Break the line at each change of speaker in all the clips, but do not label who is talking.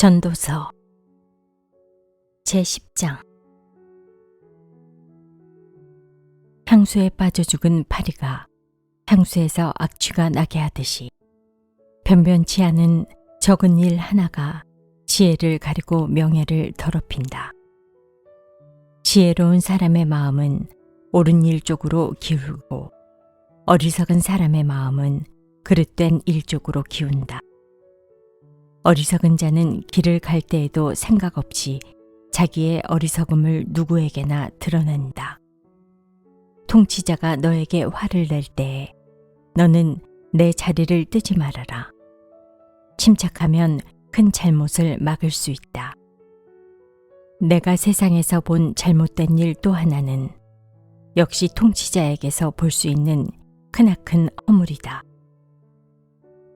전도서 제10장. 향수에 빠져 죽은 파리가 향수에서 악취가 나게 하듯이 변변치 않은 적은 일 하나가 지혜를 가리고 명예를 더럽힌다. 지혜로운 사람의 마음은 옳은 일 쪽으로 기울고 어리석은 사람의 마음은 그릇된 일 쪽으로 기운다. 어리석은 자는 길을 갈 때에도 생각 없이 자기의 어리석음을 누구에게나 드러낸다. 통치자가 너에게 화를 낼 때에 너는 내 자리를 뜨지 말아라. 침착하면 큰 잘못을 막을 수 있다. 내가 세상에서 본 잘못된 일 또 하나는 역시 통치자에게서 볼 수 있는 크나큰 허물이다.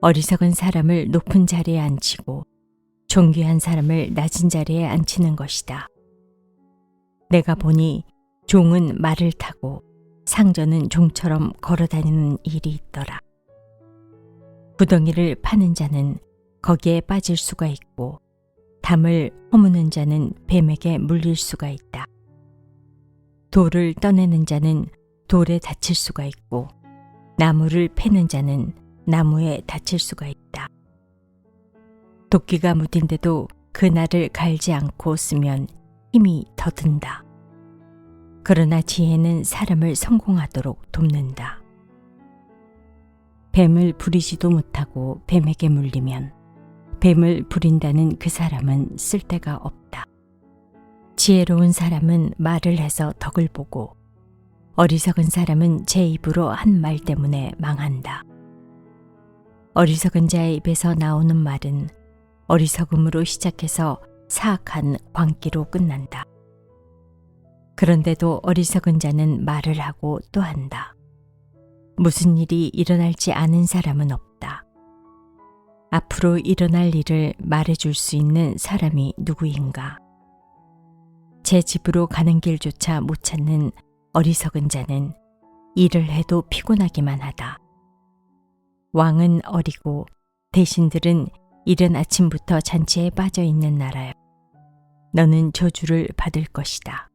어리석은 사람을 높은 자리에 앉히고 존귀한 사람을 낮은 자리에 앉히는 것이다. 내가 보니 종은 말을 타고 상전은 종처럼 걸어다니는 일이 있더라. 구덩이를 파는 자는 거기에 빠질 수가 있고 담을 허무는 자는 뱀에게 물릴 수가 있다. 돌을 떠내는 자는 돌에 다칠 수가 있고 나무를 패는 자는 나무에 다칠 수가 있다. 도끼가 묻힌데도 그날을 갈지 않고 쓰면 힘이 더 든다. 그러나 지혜는 사람을 성공하도록 돕는다. 뱀을 부리지도 못하고 뱀에게 물리면 뱀을 부린다는 그 사람은 쓸데가 없다. 지혜로운 사람은 말을 해서 덕을 보고 어리석은 사람은 제 입으로 한 말 때문에 망한다. 어리석은 자의 입에서 나오는 말은 어리석음으로 시작해서 사악한 광기로 끝난다. 그런데도 어리석은 자는 말을 하고 또 한다. 무슨 일이 일어날지 아는 사람은 없다. 앞으로 일어날 일을 말해줄 수 있는 사람이 누구인가? 제 집으로 가는 길조차 못 찾는 어리석은 자는 일을 해도 피곤하기만 하다. 왕은 어리고 대신들은 이른 아침부터 잔치에 빠져 있는 나라여. 너는 저주를 받을 것이다.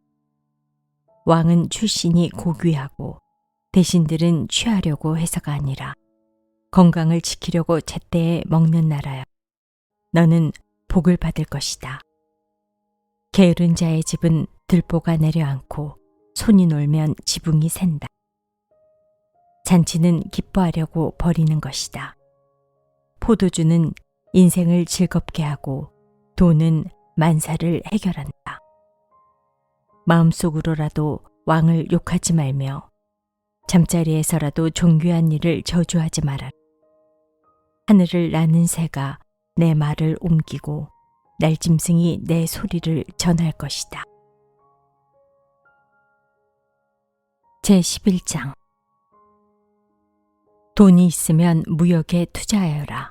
왕은 출신이 고귀하고 대신들은 취하려고 해서가 아니라 건강을 지키려고 제때에 먹는 나라여. 너는 복을 받을 것이다. 게으른 자의 집은 들보가 내려앉고 손이 놀면 지붕이 샌다. 잔치는 기뻐하려고 벌이는 것이다. 포도주는 인생을 즐겁게 하고 돈은 만사를 해결한다. 마음속으로라도 왕을 욕하지 말며 잠자리에서라도 존귀한 일을 저주하지 말아라. 하늘을 나는 새가 내 말을 옮기고 날짐승이 내 소리를 전할 것이다. 제11장. 돈이 있으면 무역에 투자하여라.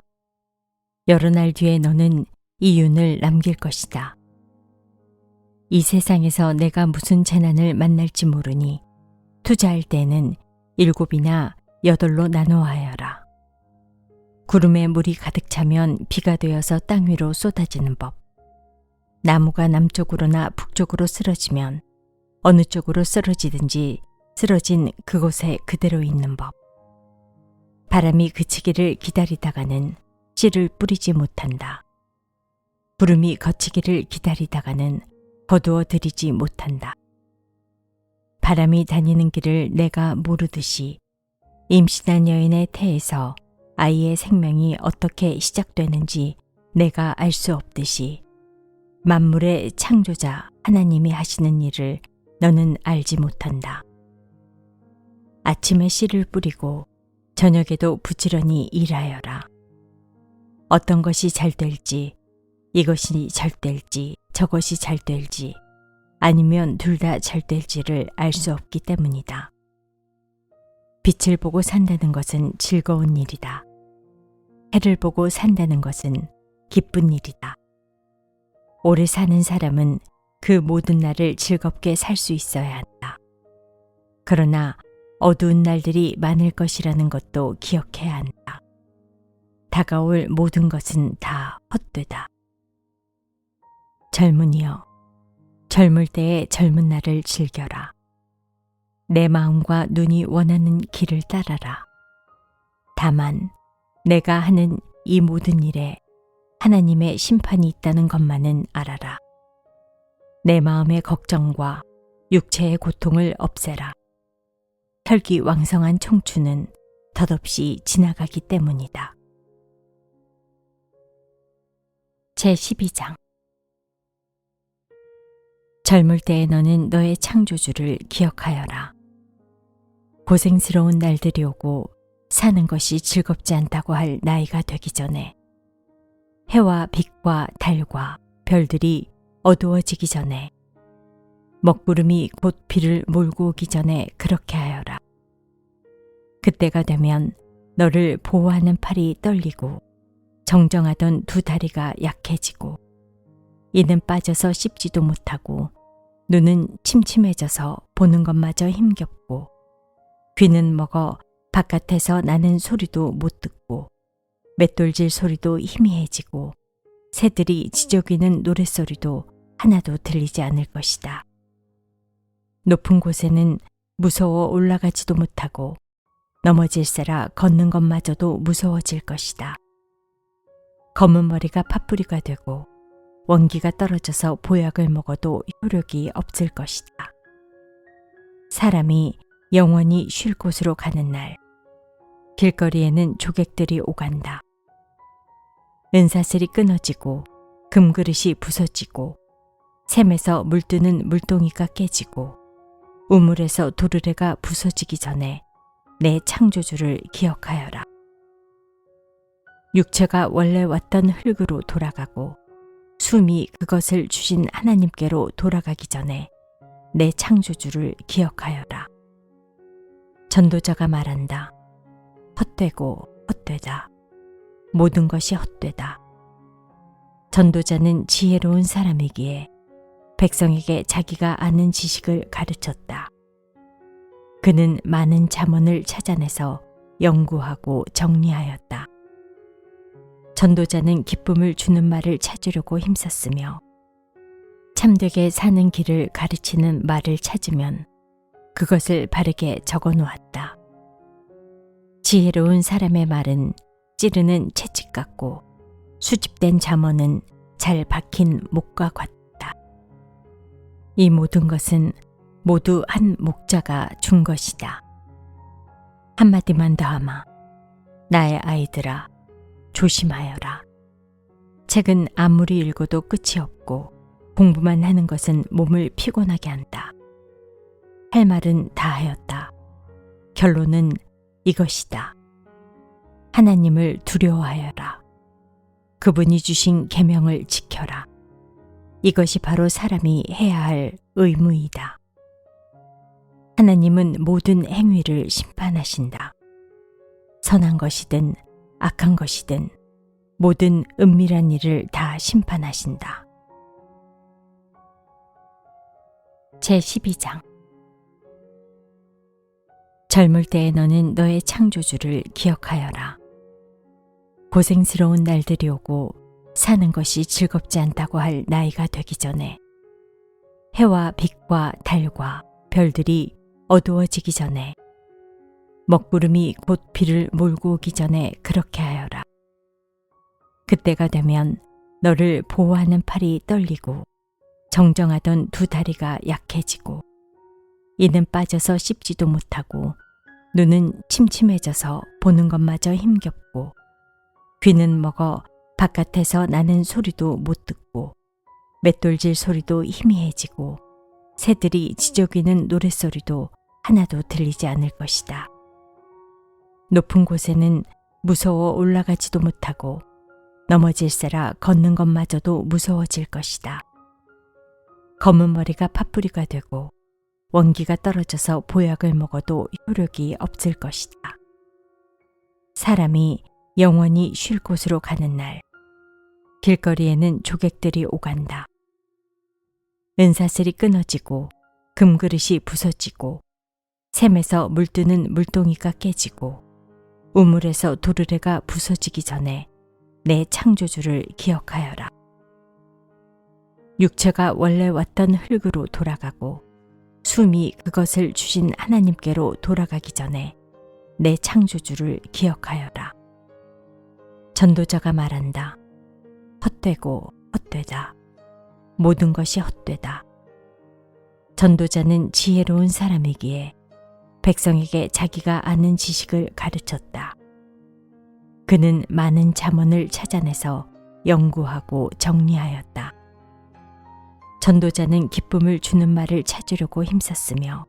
여러 날 뒤에 너는 이윤을 남길 것이다. 이 세상에서 내가 무슨 재난을 만날지 모르니 투자할 때는 7이나 8로 나누어하여라. 구름에 물이 가득 차면 비가 되어서 땅 위로 쏟아지는 법. 나무가 남쪽으로나 북쪽으로 쓰러지면 어느 쪽으로 쓰러지든지 쓰러진 그곳에 그대로 있는 법. 바람이 그치기를 기다리다가는 씨를 뿌리지 못한다. 구름이 거치기를 기다리다가는 거두어 들이지 못한다. 바람이 다니는 길을 내가 모르듯이 임신한 여인의 태에서 아이의 생명이 어떻게 시작되는지 내가 알 수 없듯이 만물의 창조자 하나님이 하시는 일을 너는 알지 못한다. 아침에 씨를 뿌리고 저녁에도 부지런히 일하여라. 어떤 것이 잘 될지, 이것이 잘 될지, 저것이 잘 될지, 아니면 둘 다 잘 될지를 알 수 없기 때문이다. 빛을 보고 산다는 것은 즐거운 일이다. 해를 보고 산다는 것은 기쁜 일이다. 오래 사는 사람은 그 모든 날을 즐겁게 살 수 있어야 한다. 그러나 어두운 날들이 많을 것이라는 것도 기억해야 한다. 다가올 모든 것은 다 헛되다. 젊은이여, 젊을 때의 젊은 날을 즐겨라. 내 마음과 눈이 원하는 길을 따라라. 다만 내가 하는 이 모든 일에 하나님의 심판이 있다는 것만은 알아라. 내 마음의 걱정과 육체의 고통을 없애라. 혈기왕성한 청춘은 덧없이 지나가기 때문이다. 제12장. 젊을 때의 너는 너의 창조주를 기억하여라. 고생스러운 날들이 오고 사는 것이 즐겁지 않다고 할 나이가 되기 전에, 해와 빛과 달과 별들이 어두워지기 전에, 먹구름이 곧 비를 몰고 오기 전에 그렇게 하여라. 그때가 되면 너를 보호하는 팔이 떨리고 정정하던 두 다리가 약해지고, 이는 빠져서 씹지도 못하고, 눈은 침침해져서 보는 것마저 힘겹고, 귀는 먹어 바깥에서 나는 소리도 못 듣고, 맷돌질 소리도 희미해지고, 새들이 지저귀는 노랫소리도 하나도 들리지 않을 것이다. 높은 곳에는 무서워 올라가지도 못하고, 넘어질세라 걷는 것마저도 무서워질 것이다. 검은 머리가 팥뿌리가 되고 원기가 떨어져서 보약을 먹어도 효력이 없을 것이다. 사람이 영원히 쉴 곳으로 가는 날, 길거리에는 조객들이 오간다. 은사슬이 끊어지고 금그릇이 부서지고, 샘에서 물뜨는 물동이가 깨지고, 우물에서 도르래가 부서지기 전에 내 창조주를 기억하여라. 육체가 원래 왔던 흙으로 돌아가고 숨이 그것을 주신 하나님께로 돌아가기 전에 내 창조주를 기억하여라. 전도자가 말한다. 헛되고 헛되다. 모든 것이 헛되다. 전도자는 지혜로운 사람이기에 백성에게 자기가 아는 지식을 가르쳤다. 그는 많은 잠언을 찾아내서 연구하고 정리하였다. 전도자는 기쁨을 주는 말을 찾으려고 힘썼으며, 참되게 사는 길을 가르치는 말을 찾으면 그것을 바르게 적어 놓았다. 지혜로운 사람의 말은 찌르는 채찍 같고, 수집된 잠언은 잘 박힌 목과 같다. 이 모든 것은 모두 한 목자가 준 것이다. 한마디만 더 하마. 나의 아이들아, 조심하여라. 책은 아무리 읽어도 끝이 없고, 공부만 하는 것은 몸을 피곤하게 한다. 할 말은 다 하였다. 결론은 이것이다. 하나님을 두려워하여라. 그분이 주신 계명을 지켜라. 이것이 바로 사람이 해야 할 의무이다. 하나님은 모든 행위를 심판하신다. 선한 것이든 악한 것이든 모든 은밀한 일을 다 심판하신다. 제12장. 젊을 때의 너는 너의 창조주를 기억하여라. 고생스러운 날들이 오고 사는 것이 즐겁지 않다고 할 나이가 되기 전에, 해와 빛과 달과 별들이 어두워지기 전에, 먹구름이 곧 비를 몰고 오기 전에 그렇게 하여라. 그때가 되면 너를 보호하는 팔이 떨리고 정정하던 두 다리가 약해지고, 이는 빠져서 씹지도 못하고, 눈은 침침해져서 보는 것마저 힘겹고, 귀는 먹어 바깥에서 나는 소리도 못 듣고, 맷돌질 소리도 희미해지고, 새들이 지저귀는 노랫소리도 하나도 들리지 않을 것이다. 높은 곳에는 무서워 올라가지도 못하고, 넘어질세라 걷는 것마저도 무서워질 것이다. 검은 머리가 팥뿌리가 되고 원기가 떨어져서 보약을 먹어도 효력이 없을 것이다. 사람이 영원히 쉴 곳으로 가는 날, 길거리에는 조객들이 오간다. 은사슬이 끊어지고 금그릇이 부서지고, 샘에서 물뜨는 물동이가 깨지고, 우물에서 도르래가 부서지기 전에 내 창조주를 기억하여라. 육체가 원래 왔던 흙으로 돌아가고 숨이 그것을 주신 하나님께로 돌아가기 전에 내 창조주를 기억하여라. 전도자가 말한다. 헛되고 헛되다. 모든 것이 헛되다. 전도자는 지혜로운 사람이기에 백성에게 자기가 아는 지식을 가르쳤다. 그는 많은 잠언을 찾아내서 연구하고 정리하였다. 전도자는 기쁨을 주는 말을 찾으려고 힘썼으며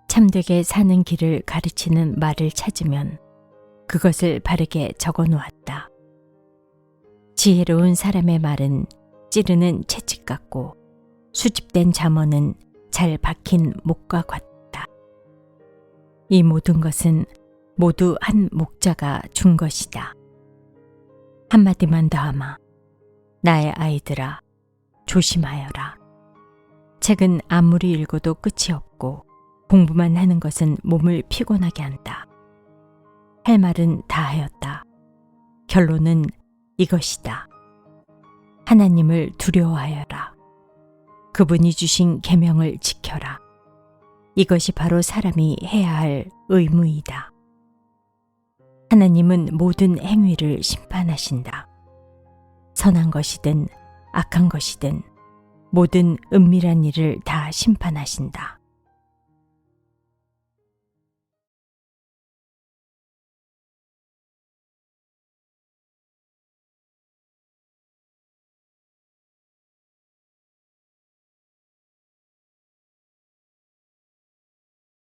참되게 사는 길을 가르치는 말을 찾으면 그것을 바르게 적어 놓았다. 지혜로운 사람의 말은 찌르는 채찍 같고 수집된 잠언은 잘 박힌 목과 같다. 이 모든 것은 모두 한 목자가 준 것이다. 한마디만 더 하마. 나의 아이들아, 조심하여라. 책은 아무리 읽어도 끝이 없고 공부만 하는 것은 몸을 피곤하게 한다. 할 말은 다 하였다. 결론은 이것이다. 하나님을 두려워하여라. 그분이 주신 계명을 지켜라. 이것이 바로 사람이 해야 할 의무이다. 하나님은 모든 행위를 심판하신다. 선한 것이든 악한 것이든 모든 은밀한 일을 다 심판하신다.